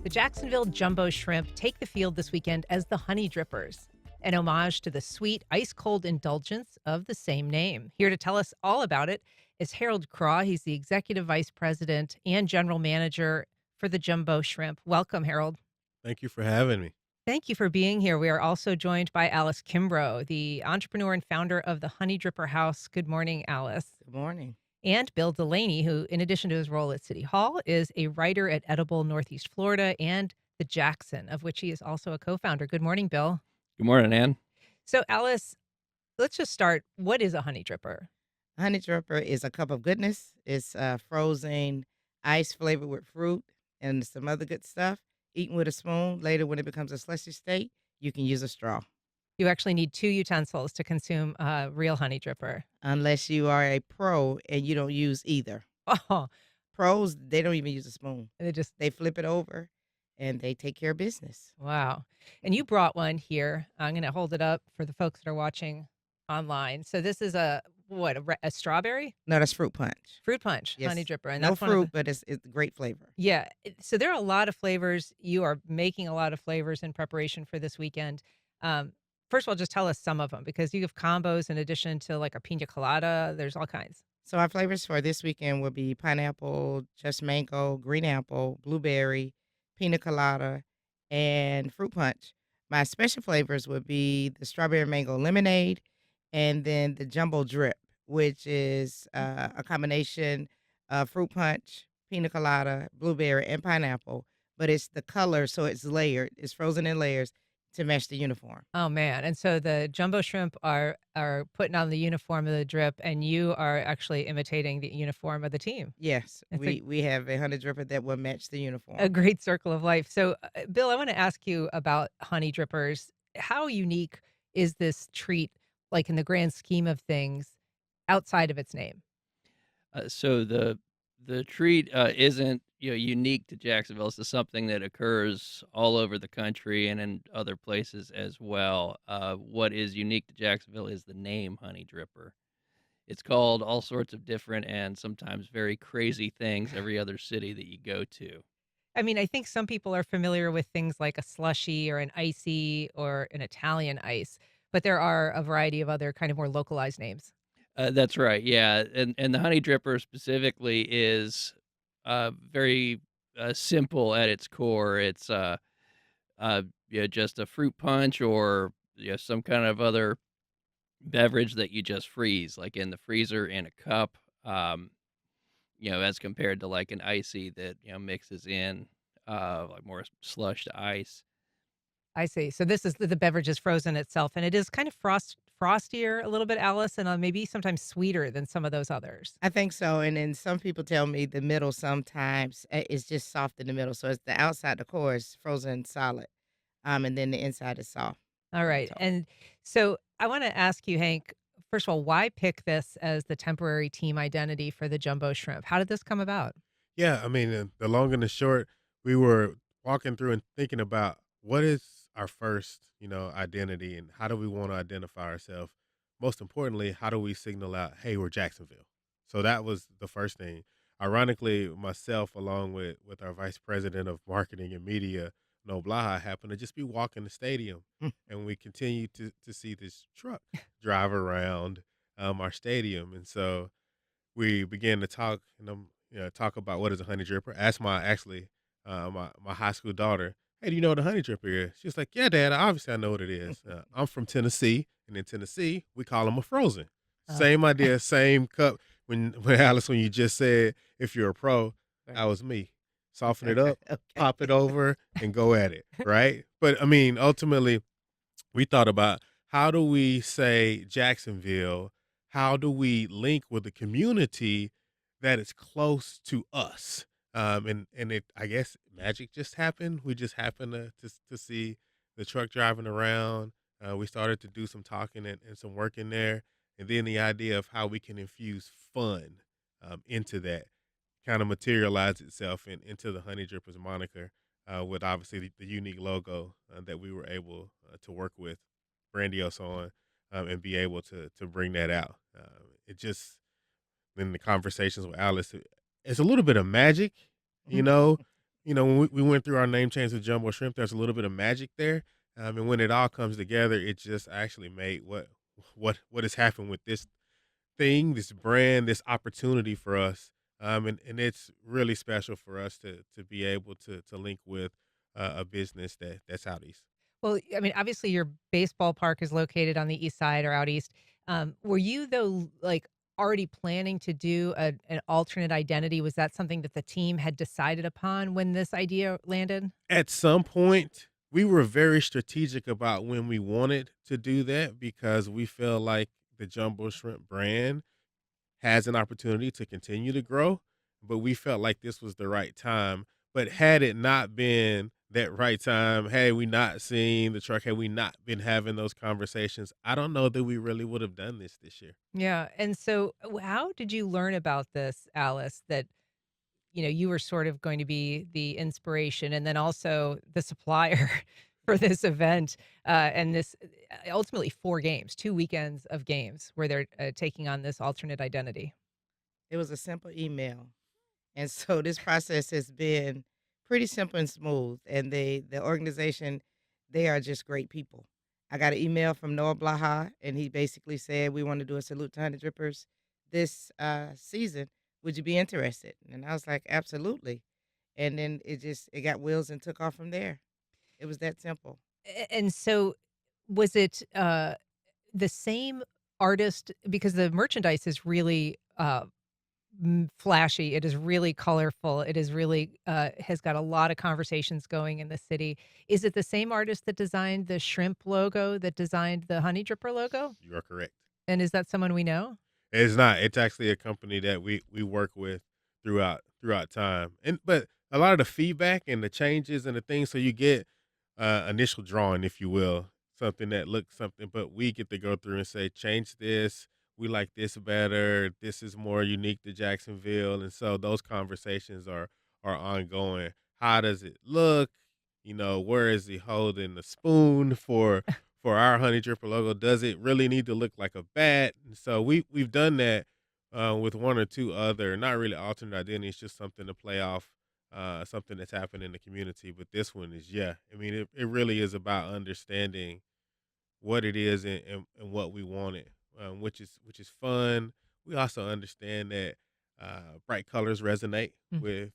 The Jacksonville Jumbo Shrimp take the field this weekend as the Honey Drippers, an homage to the sweet, ice-cold indulgence of the same name. Here to tell us all about it is Harold Craw. He's the Executive Vice President and General Manager for the Jumbo Shrimp. Welcome, Harold. Thank you for having me. Thank you for being here. We are also joined by Alice Kimbrough, the entrepreneur and founder of the Honey Dripper House. Good morning, Alice. Good morning. And Bill Delaney, who, in addition to his role at City Hall, is a writer at Edible Northeast Florida and the Jaxson, of which he is also a co-founder. Good morning, Bill. Good morning, Ann. So, Alice, let's just start. What is a honey dripper? Honey Dripper is a cup of goodness. It's frozen ice flavored with fruit and some other good stuff. Eaten with a spoon. Later, when it becomes a slushy state, you can use a straw. You actually need two utensils to consume a real honey dripper. Unless you are a pro and you don't use either. Oh, Pros, they don't even use a spoon. they just, They flip it over and they take care of business. wow. And you brought one here. I'm going to hold it up for the folks that are watching online. So, this is a strawberry? No, that's fruit punch. Fruit punch, Yes. honey dripper. And No that's one of fruit, the, but it's great flavor. yeah. So there are a lot of flavors. You are making a lot of flavors in preparation for this weekend. First of all, just tell us some of them because you have combos in addition to like a pina colada. There's all kinds. So our flavors for this weekend will be pineapple, just mango, green apple, blueberry, pina colada, and fruit punch. My special flavors would be the strawberry mango lemonade and then the jumbo drip, which is a combination of fruit punch, pina colada, blueberry, and pineapple. But it's the color, so it's layered. It's frozen in layers to match the uniform. Oh man. And so the jumbo shrimp are putting on the uniform of the drip and you are actually imitating the uniform of the team. Yes, It's we have a honey dripper that will match the a uniform. great circle of life. So Bill, I want to ask you about honey drippers. How unique is this treat like in the grand scheme of things outside of its name? So the treat isn't unique to Jacksonville. This is something that occurs all over the country and in other places as well. What is unique to Jacksonville is the name Honey Dripper. It's called all sorts of different and sometimes very crazy things every other city that you go to. I mean, I think some people are familiar with things like a slushy or an icy or an Italian ice, but there are a variety of other kind of more localized names. That's right, yeah, and the Honey Dripper specifically is very simple at its core. It's just a fruit punch or some kind of other beverage that you just freeze, like in the freezer in a cup. As compared to like an icy that mixes in like more slush to ice. I see. So this is the beverage is frozen itself, and it is kind of frostier a little bit, Alice, and maybe sometimes sweeter than some of those others. I think so, and then some people tell me the middle sometimes is just soft in the middle. So it's the outside, the core is frozen solid, and then the inside is soft. All right. So And so I want to ask you, Hank, first of all, why pick this as the temporary team identity for the Jumbo Shrimp? How did this come about? Yeah, I mean, the long and the short, we were walking through and thinking about what is our first, identity and how do we want to identify ourselves? Most importantly, how do we signal out, hey, we're Jacksonville? So that was the first thing. Ironically, myself, along with our vice president of marketing and media, No Blaha, happened to just be walking the stadium and we continue to see this truck drive around our stadium. And so we began to talk and talk about what is a honey dripper. Asked my high school daughter, "Hey, do you know what a honey dripper is?" She was like, "Yeah, Dad. Obviously, I know what it is. I'm from Tennessee, and in Tennessee, we call them a frozen. Uh, Same idea, same cup. When Alice, when you just said if you're a pro, that right. was me. Soften it up, Okay. pop it over, and go at it. Right. But I mean, ultimately, we thought about how do we say Jacksonville? How do we link with the community that is close to us? And it, I guess, magic just happened. We just happened to see the truck driving around. We started to do some talking and some work in there, and then the idea of how we can infuse fun into that kind of materialized itself into the Honey Drippers moniker with obviously the unique logo that we were able to work with Grandiose on and be able to bring that out. It just in the conversations with Alice, it's a little bit of magic, you know, when we went through our name change with Jumbo Shrimp, there's a little bit of magic there. And when it all comes together, it just actually made what has happened with this thing, this brand, this opportunity for us. And it's really special for us to be able to link with a business that's out east. Well, I mean, obviously your baseball park is located on the east side or out east. Were you though like already planning to do an alternate identity? Was that something that the team had decided upon when this idea landed? At some point, we were very strategic about when we wanted to do that because we feel like the Jumbo Shrimp brand has an opportunity to continue to grow, but we felt like this was the right time. But had it not been that right time, had we not seen the truck, had we not been having those conversations, I don't know that we really would have done this year. Yeah. And so how did you learn about this, Alice, that you were sort of going to be the inspiration and then also the supplier for this event, and this ultimately 4 games, 2 weekends of games where they're, taking on this alternate identity? It was a simple email. And so this process has been pretty simple and smooth. And the organization, they are just great people. I got an email from Noah Blaha, and he basically said, "We want to do a salute to Honey Drippers this season. Would you be interested?" And I was like, "Absolutely." And then it got wheels and took off from there. It was that simple. And so was it, the same artist, because the merchandise is really, flashy, it is really colorful, it is really, has got a lot of conversations going in the city. Is it the same artist that designed the shrimp logo, that designed the Honey Dripper logo? You are correct. And is that someone we know? It's not. It's actually a company that we work with throughout time. But a lot of the feedback and the changes and the things, so you get initial drawing, if you will, something that looks something, but we get to go through and say, change this. We like this better. This is more unique to Jacksonville, and so those conversations are ongoing. How does it look? Where is he holding the spoon for our Honey Dripper logo? Does it really need to look like a bat? And so we've done that with one or two other, not really alternate identities, just something to play off something that's happened in the community. But this one is, yeah, I mean, it really is about understanding what it is and what we wanted, which is fun. We also understand that bright colors resonate with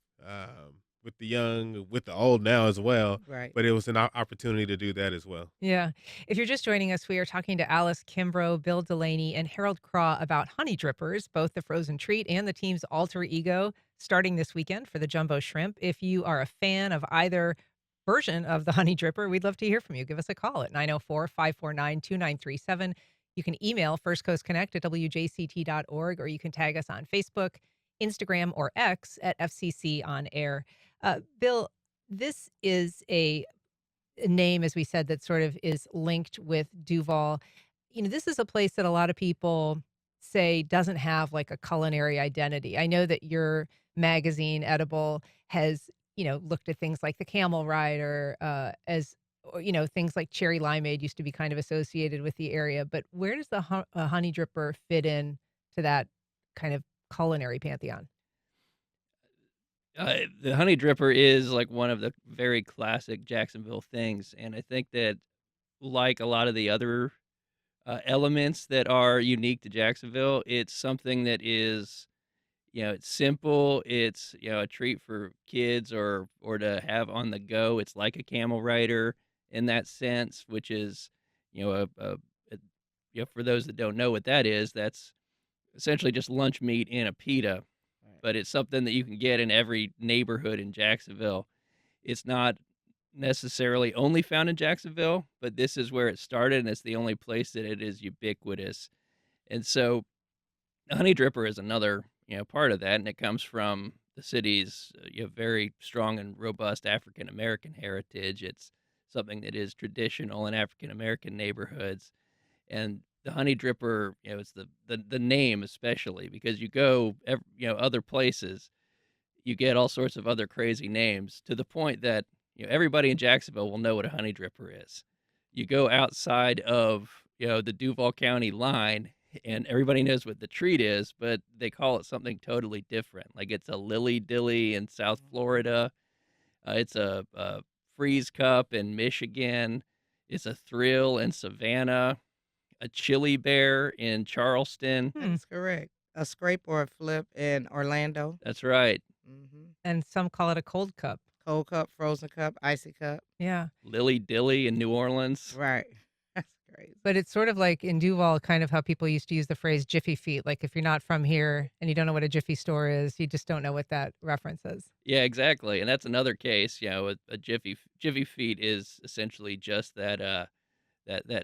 the young, with the old now as well. Right. But it was an opportunity to do that as well. Yeah. If you're just joining us, we are talking to Alice Kimbrough, Bill Delaney, and Harold Craw about Honey Drippers, both the frozen treat and the team's alter ego, starting this weekend for the Jumbo Shrimp. If you are a fan of either version of the Honey Dripper, we'd love to hear from you. Give us a call at 904-549-2937. You can email firstcoastconnect@wjct.org, or you can tag us on Facebook, Instagram, or X at FCC On Air. Bill, this is a name, as we said, that sort of is linked with Duval. This is a place that a lot of people say doesn't have like a culinary identity. I know that your magazine, Edible, has, looked at things like the Camel Rider, as, or, things like cherry limeade used to be kind of associated with the area. But where does the Honey Dripper fit in to that kind of culinary pantheon? The Honey Dripper is like one of the very classic Jacksonville things, and I think that, like a lot of the other elements that are unique to Jacksonville, it's something that is, it's simple. It's, a treat for kids or to have on the go. It's like a camel rider in that sense, which is, you know, a for those that don't know what that is, that's essentially just lunch meat in a pita, Right. but it's something that you can get in every neighborhood in Jacksonville. It's not necessarily only found in Jacksonville, but this is where it started, and it's the only place that it is ubiquitous. And so Honey Dripper is another, part of that, and it comes from the city's very strong and robust African American heritage. It's something that is traditional in African American neighborhoods, and the Honey Dripper, it's the name especially because you go, other places, you get all sorts of other crazy names to the point that everybody in Jacksonville will know what a Honey Dripper is. You go outside of the Duval County line, and everybody knows what the treat is, but they call it something totally different. Like it's a lily dilly in South Florida. It's a freeze cup in Michigan. It's a thrill in Savannah. A chili bear in Charleston. That Hmm. is correct. A scrape or a flip in Orlando. That's right. And some call it a cold cup. Cold cup, frozen cup, icy cup. Yeah. Lily Dilly in New Orleans. Right. That's crazy. But it's sort of like in Duval, kind of how people used to use the phrase jiffy feet. Like if you're not from here and you don't know what a jiffy store is, you just don't know what that reference is. Yeah, exactly, and that's another case. A Jiffy Feet is essentially just that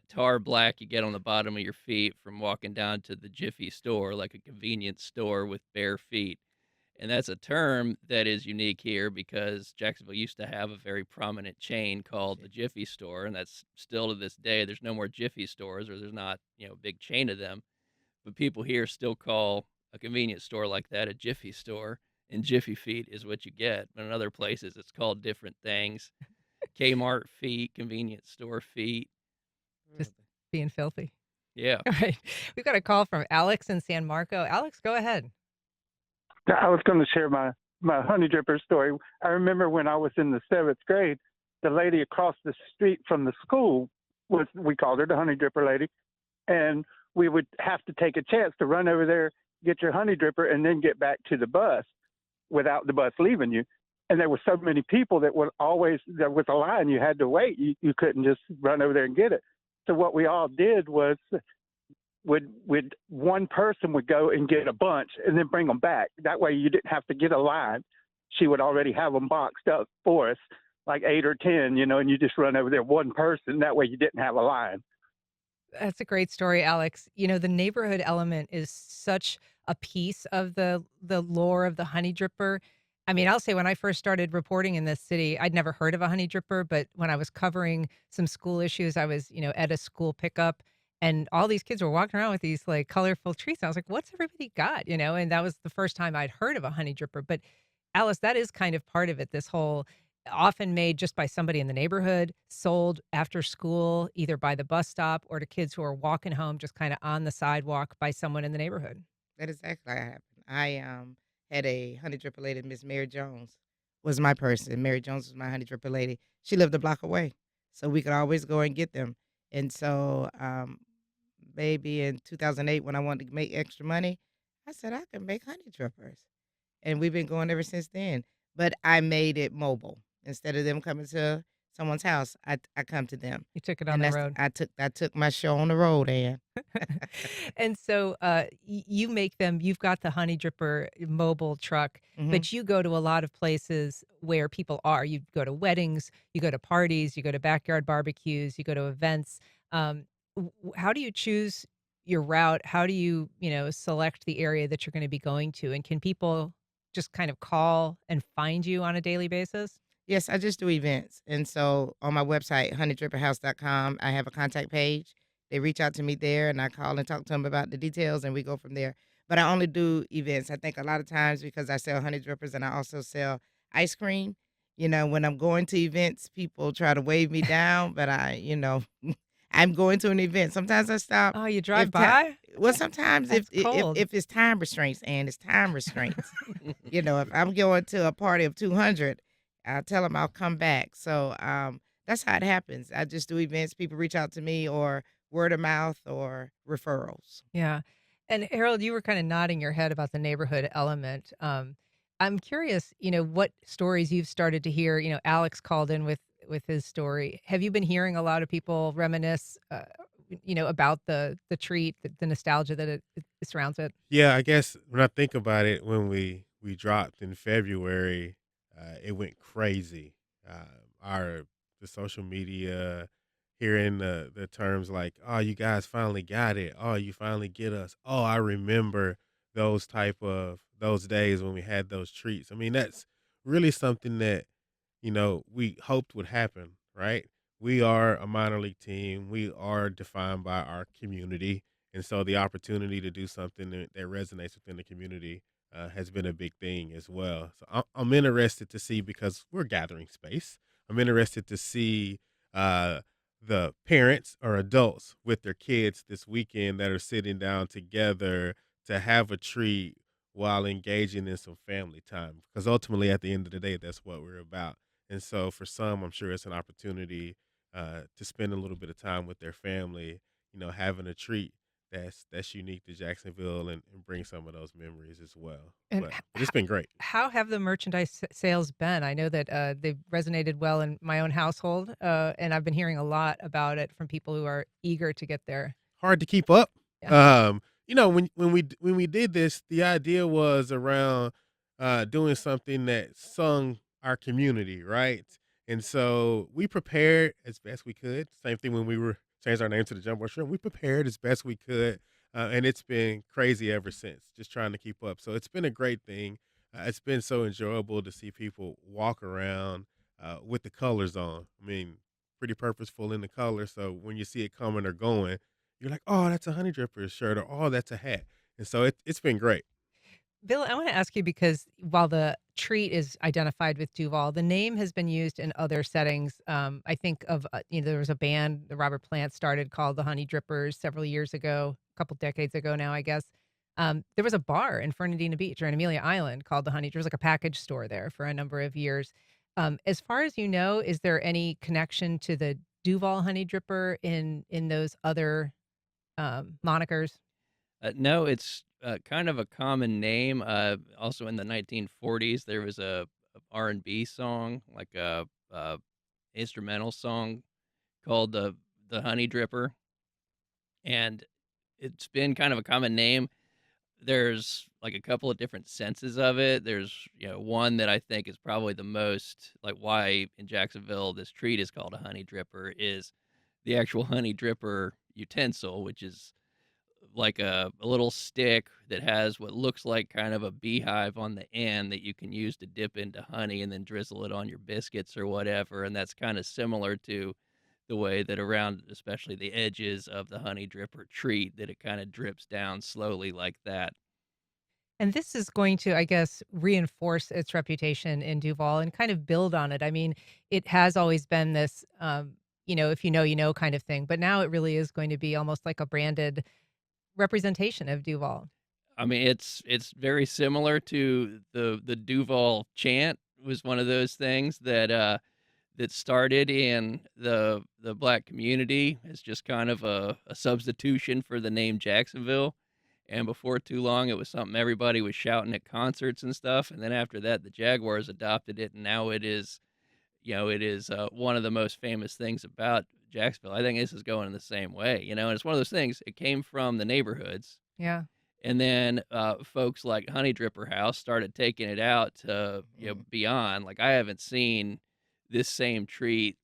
tar black you get on the bottom of your feet from walking down to the Jiffy store, like a convenience store with bare feet. And that's a term that is unique here because Jacksonville used to have a very prominent chain called the Jiffy Store, and that's still to this day. There's no more Jiffy stores, or there's not, a big chain of them. But people here still call a convenience store like that a Jiffy Store, and Jiffy Feet is what you get. But in other places, it's called different things. Kmart feet, convenience store feet. Just being filthy. Yeah. All right. We've got a call from Alex in San Marco. Alex, go ahead. I was going to share my honey dripper story. I remember when I was in the 7th grade, the lady across the street from the school we called her the honey dripper lady, and we would have to take a chance to run over there, get your honey dripper, and then get back to the bus without the bus leaving you. And there were so many people that there was a line. You had to wait. You couldn't just run over there and get it. So what we all did was one person would go and get a bunch and then bring them back. That way you didn't have to get a line. She would already have them boxed up for us, like 8 or 10, and you just run over there one person. That way you didn't have a line. That's a great story, Alex. The neighborhood element is such a piece of the lore of the honey dripper. I mean, I'll say when I first started reporting in this city, I'd never heard of a honey dripper, but when I was covering some school issues, I was, at a school pickup and all these kids were walking around with these like colorful treats. I was like, what's everybody got? And that was the first time I'd heard of a honey dripper. But Alice, that is kind of part of it. This whole often made just by somebody in the neighborhood, sold after school, either by the bus stop or to kids who are walking home, just kind of on the sidewalk by someone in the neighborhood. That is exactly how it happened. I had a honey dripper lady, Miss Mary Jones, was my person. Mary Jones was my honey dripper lady. She lived a block away, so we could always go and get them. And so, maybe in 2008, when I wanted to make extra money, I said I can make honey drippers, and we've been going ever since then. But I made it mobile. Instead of them coming to someone's house, I come to them. You took it on And the that's road. I took my show on the road, Ann. And so you make them, you've got the honey dripper mobile truck, Mhm. but you go to a lot of places where people are. You go to weddings, you go to parties, you go to backyard barbecues, you go to events. How do you choose your route? How do you, select the area that you're going to be going to? And can people just kind of call and find you on a daily basis? Yes, I just do events. And so on my website, honeydripperhouse.com, I have a contact page. They reach out to me there and I call and talk to them about the details and we go from there. But I only do events. I think a lot of times because I sell honey drippers and I also sell ice cream. When I'm going to events, people try to wave me down, but I'm going to an event. Sometimes I stop. Oh, you drive If ti- by? Well, sometimes That's cold. if it's time restraints, and it's time restraints. If I'm going to a party of 200, I'll tell them I'll come back. So that's how it happens. I just do events. People reach out to me or word of mouth or referrals. Yeah. And Harold, you were kind of nodding your head about the neighborhood element. I'm curious, what stories you've started to hear. Alex called in with his story. Have you been hearing a lot of people reminisce, about the treat, the nostalgia that it surrounds it? Yeah, I guess when I think about it, when we dropped in February, it went crazy. Our the social media, hearing the terms like, "Oh, you guys finally got it. Oh, you finally get us. Oh, I remember those days when we had those treats." I mean, that's really something that we hoped would happen, right? We are a minor league team. We are defined by our community. And so the opportunity to do something that resonates within the community has been a big thing as well. So I'm interested to see because we're gathering space. I'm interested to see uh, the parents or adults with their kids this weekend that are sitting down together to have a treat while engaging in some family time. Because ultimately, at the end of the day, that's what we're about. And so for some, I'm sure it's an opportunity to spend a little bit of time with their family, having a treat that's unique to Jacksonville and bring some of those memories as well. And But it's been great. how have the merchandise sales been? I know that they've resonated well in my own household, and I've been hearing a lot about it from people who are eager to get there. Hard to keep up. Yeah. When we did this, the idea was around doing something that sung our community, right? And so we prepared as best we could. Same thing when we were changed our name to the Jumbo Shrimp. We prepared as best we could, and it's been crazy ever since. Just trying to keep up. So it's been a great thing. It's been so enjoyable to see people walk around with the colors on. I mean, pretty purposeful in the color. So when you see it coming or going, you're like, "Oh, that's a Honey Drippers shirt," or "Oh, that's a hat." And so it's been great. Bill, I want to ask you because while the treat is identified with Duval, the name has been used in other settings. I think of, there was a band that Robert Plant started called the Honey Drippers several years ago, a couple decades ago now, I guess. There was a bar in Fernandina Beach or in Amelia Island called the Honey. There was like a package store there for a number of years. As far as you know, is there any connection to the Duval Honey Dripper in those other monikers? No, it's kind of a common name. Also in the 1940s, there was a R&B song, like a instrumental song called the Honey Dripper, and it's been kind of a common name. There's like a couple of different senses of it. There's one that I think is probably the most like why in Jacksonville this treat is called a Honey Dripper is the actual Honey Dripper utensil, which is like a little stick that has what looks like kind of a beehive on the end that you can use to dip into honey and then drizzle it on your biscuits or whatever. And that's kind of similar to the way that around, especially the edges of the Honey Dripper treat, that it kind of drips down slowly like that. And this is going to, I guess, reinforce its reputation in Duval and kind of build on it. I mean, it has always been this, if you know kind of thing, but now it really is going to be almost like a branded representation of Duval. I mean, it's very similar to the Duval chant was one of those things that started in the Black community as just kind of a substitution for the name Jacksonville. And before too long, it was something everybody was shouting at concerts and stuff. And then after that, the Jaguars adopted it, and now it is one of the most famous things about Jacksonville. I think this is going in the same way, and it's one of those things. It came from the neighborhoods, Yeah. and then folks like Honey Dripper House started taking it out to beyond. Like I haven't seen this same treat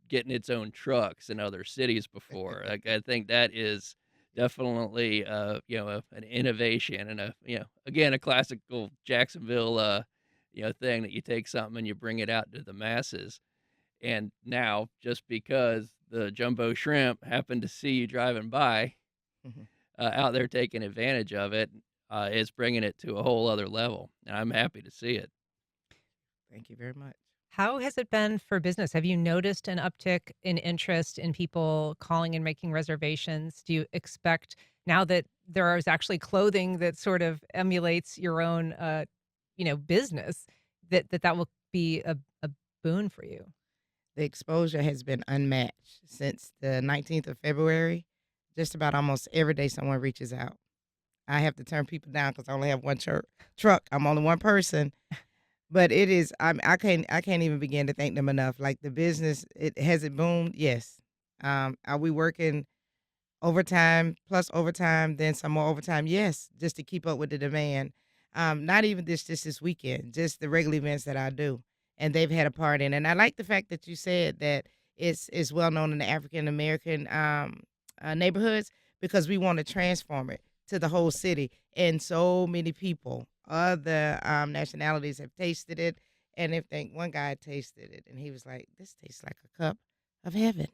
getting its own trucks in other cities before. Like I think that is definitely an innovation and again a classical Jacksonville thing that you take something and you bring it out to the masses. And now just because the Jumbo Shrimp happened to see you driving by Mhm. out there taking advantage of it, it's bringing it to a whole other level, and I'm happy to see it. Thank you very much. How has it been for business? Have you noticed an uptick in interest in people calling and making reservations? Do you expect now that there is actually clothing that sort of emulates your own, business, that will be a boon for you? The exposure has been unmatched since the 19th of February. Just about almost every day someone reaches out. I have to turn people down because I only have one truck. I'm only one person, but it is. I can't even begin to thank them enough. Like the business, it has it boomed. Yes. Are we working overtime plus overtime, then some more overtime? Yes, just to keep up with the demand. Not even just this weekend, just the regular events that I do, and they've had a part in. And I like the fact that you said that it's well known in the African American neighborhoods because we want to transform it to the whole city. And so many people, other nationalities, have tasted it, and if they one guy tasted it, and he was like, "This tastes like a cup of heaven."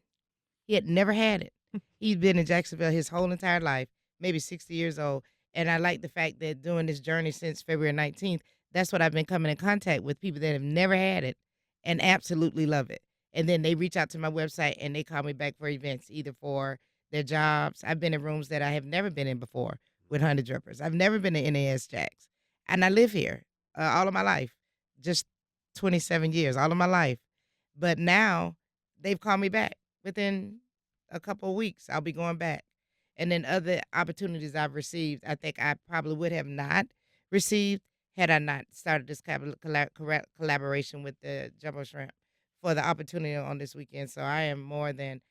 He had never had it. He'd been in Jacksonville his whole entire life, maybe 60 years old. And I like the fact that doing this journey since February 19th, that's what I've been coming in contact with people that have never had it and absolutely love it. And then they reach out to my website and they call me back for events, either for their jobs. I've been in rooms that I have never been in before with Honey Drippers. I've never been to NAS Jacks. And I live here all of my life. Just 27 years, all of my life. But now they've called me back. Within a couple of weeks, I'll be going back. And then other opportunities I've received, I think I probably would have not received had I not started this collaboration with the Jumbo Shrimp for the opportunity on this weekend. So I am more than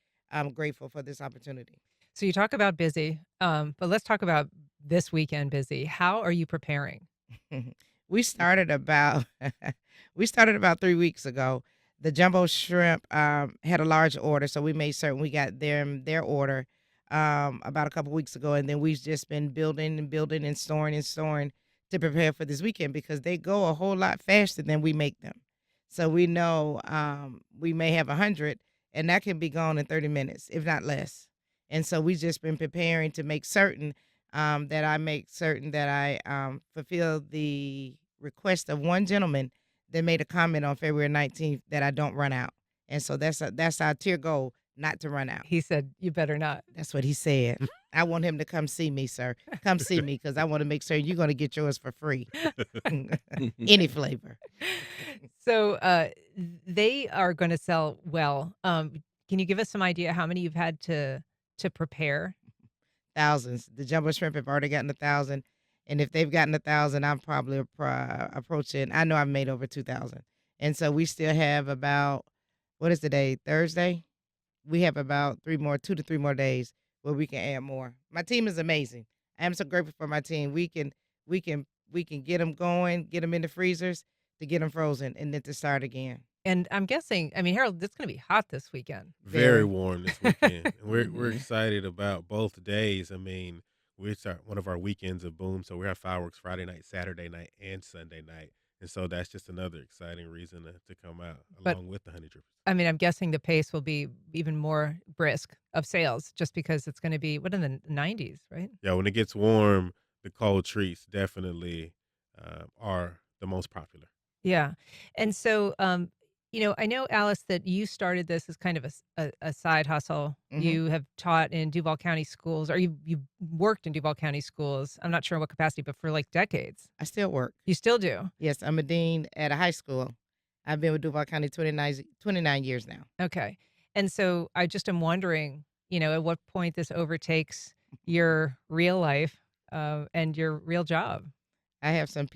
grateful for this opportunity. So you talk about busy, but let's talk about this weekend busy. How are you preparing? we started about we started about 3 weeks ago. The Jumbo Shrimp had a large order, so we made certain we got their order about a couple weeks ago, and then we've just been building and building and storing to prepare for this weekend because they go a whole lot faster than we make them. So we know we may have 100, and that can be gone in 30 minutes, if not less. And so we've just been preparing to make certain that I fulfill the request of one gentleman that made a comment on February 19th that I don't run out. And so that's our tier goal, not to run out. He said, you better not. That's what he said. I want him to come see me, sir. Come see me because I want to make sure you're going to get yours for free. Any flavor. So they are going to sell well. Can you give us some idea how many you've had to prepare? Thousands. The Jumbo Shrimp have already gotten 1,000. And if they've gotten 1,000, I'm probably approaching, I know I've made over 2,000. And so we still have about, what is the day? Thursday? We have about 2 to 3 more days where we can add more. My team is amazing. I am so grateful for my team. We can get them going, get them in the freezers to get them frozen, and then to start again. And I'm guessing, I mean, Harold, it's going to be hot this weekend. Very warm this weekend. And we're excited about both days. I mean, we start one of our weekends of boom, so we have fireworks Friday night, Saturday night, and Sunday night. And so that's just another exciting reason to come out along with the honey drippers. I mean, I'm guessing the pace will be even more brisk of sales just because it's going to be, in the 90s, right? Yeah, when it gets warm, the cold treats definitely are the most popular. Yeah. And so, I know, Alice, that you started this as kind of a side hustle. Mhm. You have taught in Duval County schools, or you worked in Duval County schools. I'm not sure in what capacity, but for like decades. I still work. You still do? Yes, I'm a dean at a high school. I've been with Duval County 29 years now. Okay. And so I just am wondering, at what point this overtakes your real life and your real job. I have some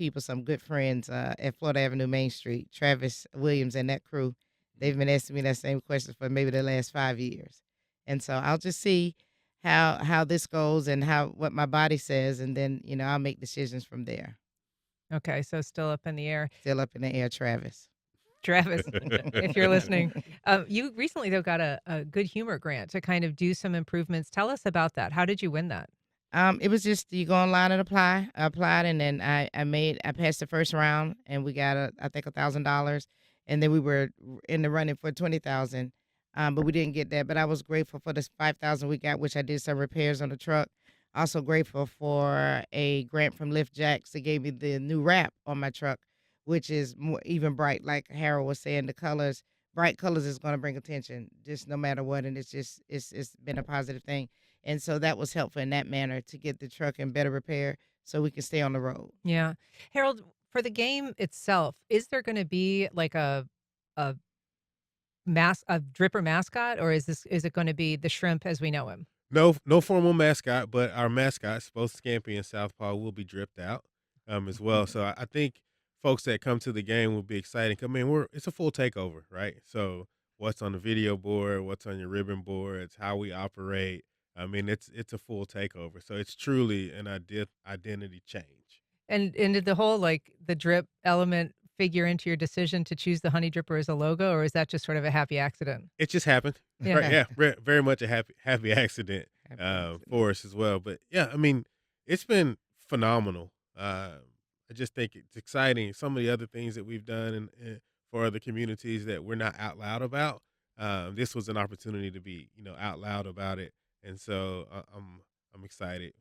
good friends at Florida Avenue Main Street, Travis Williams and that crew. They've been asking me that same question for maybe the last 5 years. And so I'll just see how this goes and what my body says, and then, I'll make decisions from there. Okay, so still up in the air. Still up in the air, Travis. Travis, if you're listening. You recently, though, got a good humor grant to kind of do some improvements. Tell us about that. How did you win that? It was just you go online and apply. I applied, and then I passed the first round, and we got I think $1,000, and then we were in the running for 20,000, but we didn't get that. But I was grateful for the 5,000 we got, which I did some repairs on the truck. Also grateful for a grant from Lift Jacks that gave me the new wrap on my truck, which is even bright. Like Harold was saying, the colors, bright colors is going to bring attention, just no matter what, and it's been a positive thing. And so that was helpful in that manner to get the truck in better repair so we can stay on the road. Yeah. Harold, for the game itself, is there going to be like a dripper mascot, or is it going to be the shrimp as we know him? No formal mascot, but our mascot, both Scampy and Southpaw, will be dripped out as well. So I think folks that come to the game will be excited. I mean, it's a full takeover, right? So what's on the video board, what's on your ribbon board, it's how we operate. I mean, it's a full takeover. So it's truly an identity change. And did the whole the drip element figure into your decision to choose the Honey Dripper as a logo, or is that just sort of a happy accident? It just happened. Yeah. Right, yeah, very much a happy accident for us as well. But yeah, I mean, it's been phenomenal. I just think it's exciting. Some of the other things that we've done and for other communities that we're not out loud about. This was an opportunity to be, out loud about it. And so I'm excited,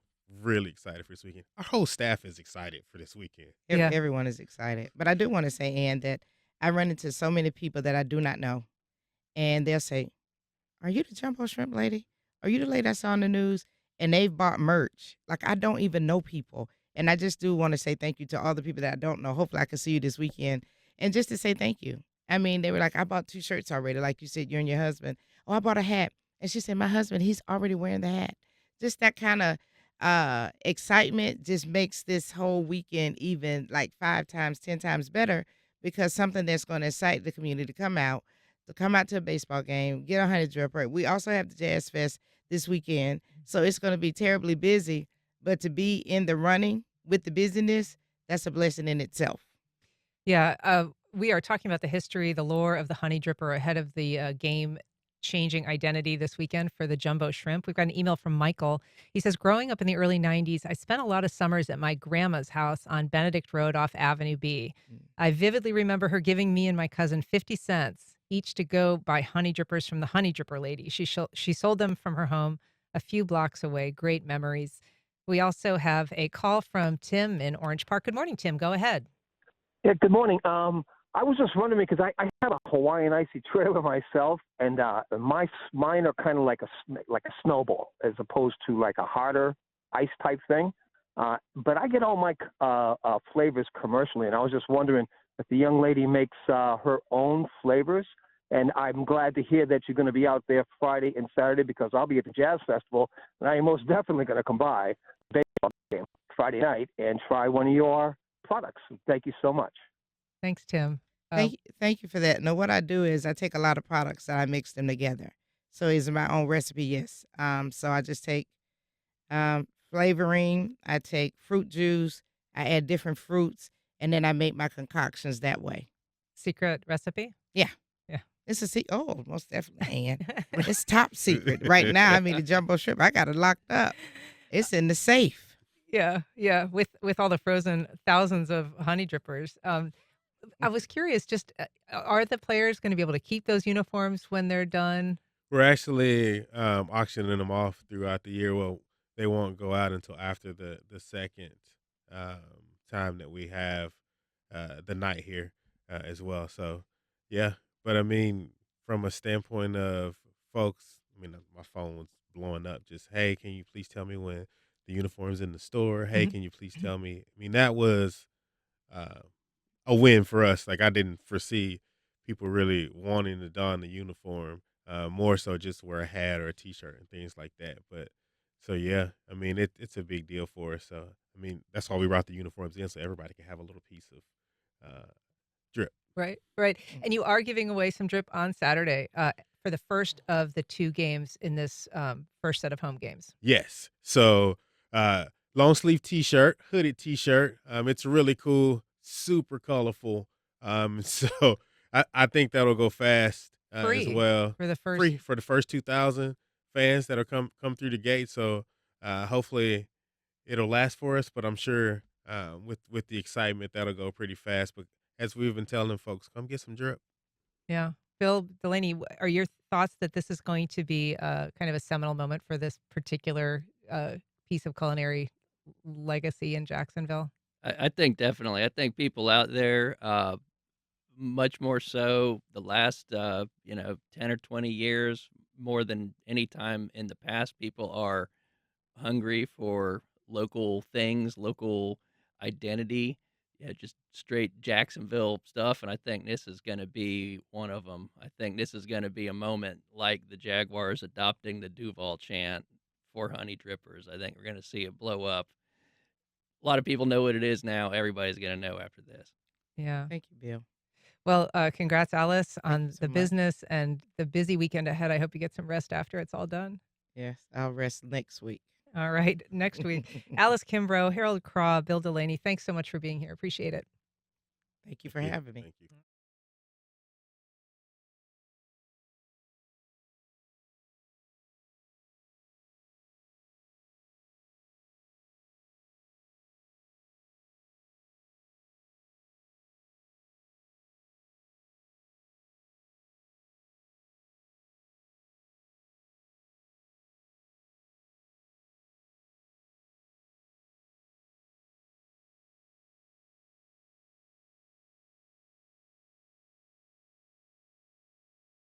really excited for this weekend. Our whole staff is excited for this weekend. Yeah. Everyone is excited. But I do want to say, Ann, that I run into so many people that I do not know. And they'll say, are you the Jumbo Shrimp lady? Are you the lady I saw on the news? And they've bought merch. Like, I don't even know people. And I just do want to say thank you to all the people that I don't know. Hopefully I can see you this weekend and just to say thank you. I mean, they were like, I bought 2 shirts already, like you said, you and your husband. Oh, I bought a hat. And she said, my husband, he's already wearing the hat. Just that kind of excitement just makes this whole weekend even like 5 times, 10 times better, because something that's going to excite the community to come out to a baseball game, get a honey dripper. We also have the Jazz Fest this weekend. So it's going to be terribly busy, but to be in the running with the busyness, that's a blessing in itself. Yeah, we are talking about the history, the lore of the honey dripper ahead of the game changing identity this weekend for the Jumbo Shrimp. We've got an email from Michael. He says, growing up in the early 90s, I spent a lot of summers at my grandma's house on Benedict Road off Avenue B. I vividly remember her giving me and my cousin 50 cents each to go buy honey drippers from the honey dripper lady. She sold them from her home a few blocks away. Great memories. We also have a call from Tim in Orange Park. Good morning, Tim. Go ahead. Yeah, good morning. I was just wondering because I have a Hawaiian icy trailer myself, and mine are kind of like a snowball as opposed to like a harder ice type thing. But I get all my flavors commercially, and I was just wondering if the young lady makes her own flavors. And I'm glad to hear that you're going to be out there Friday and Saturday, because I'll be at the Jazz Festival, and I am most definitely going to come by baseball game Friday night and try one of your products. Thank you so much. Thanks, Tim. Thank you for that. No, what I do is I take a lot of products and I mix them together. So it's my own recipe, yes. So I just take flavoring, I take fruit juice, I add different fruits, and then I make my concoctions that way. Secret recipe? Yeah. Yeah. It's a secret. Oh, most definitely. And it's top secret. Right now, I mean, the Jumbo Shrimp, I got it locked up. It's in the safe. Yeah, yeah. With all the frozen thousands of honey drippers. I was curious, just are the players going to be able to keep those uniforms when they're done? We're actually auctioning them off throughout the year. Well, they won't go out until after the second um, time that we have the night here as well. So, yeah. But I mean, from a standpoint of folks, I mean, my phone was blowing up. Just, hey, can you please tell me when the uniform's in the store? Hey, Mhm. can you please tell me? I mean, that was uh, a win for us. Like, I didn't foresee people really wanting to don the uniform. More so just wear a hat or a T-shirt and things like that. But so yeah, I mean it's a big deal for us. So I mean that's why we brought the uniforms in, so everybody can have a little piece of drip. Right, right. And you are giving away some drip on Saturday for the first of the 2 games in this first set of home games. Yes. So long sleeve T-shirt, hooded T-shirt. It's really cool, super colorful. So I think that'll go fast as Free well. for the first. Free for the first 2,000 fans that'll come through the gate. So hopefully it'll last for us. But I'm sure with the excitement that'll go pretty fast. But as we've been telling folks, come get some drip. Yeah. Bill, Delaney, are your thoughts that this is going to be kind of a seminal moment for this particular piece of culinary legacy in Jacksonville? I think definitely. I think people out there, much more so the last 10 or 20 years, more than any time in the past, people are hungry for local things, local identity. Yeah, just straight Jacksonville stuff, and I think this is going to be one of them. I think this is going to be a moment like the Jaguars adopting the Duval chant for honey drippers. I think we're going to see it blow up. A lot of people know what it is now. Everybody's going to know after this. Yeah. Thank you, Bill. Well, congrats, Alice, Thank on you so the much. business and the busy weekend ahead. I hope you get some rest after it's all done. Yes, I'll rest next week. All right. Next week, Alice Kimbrough, Harold Craw, Bill Delaney, thanks so much for being here. Appreciate it. Thank you for Yeah, having me. thank you.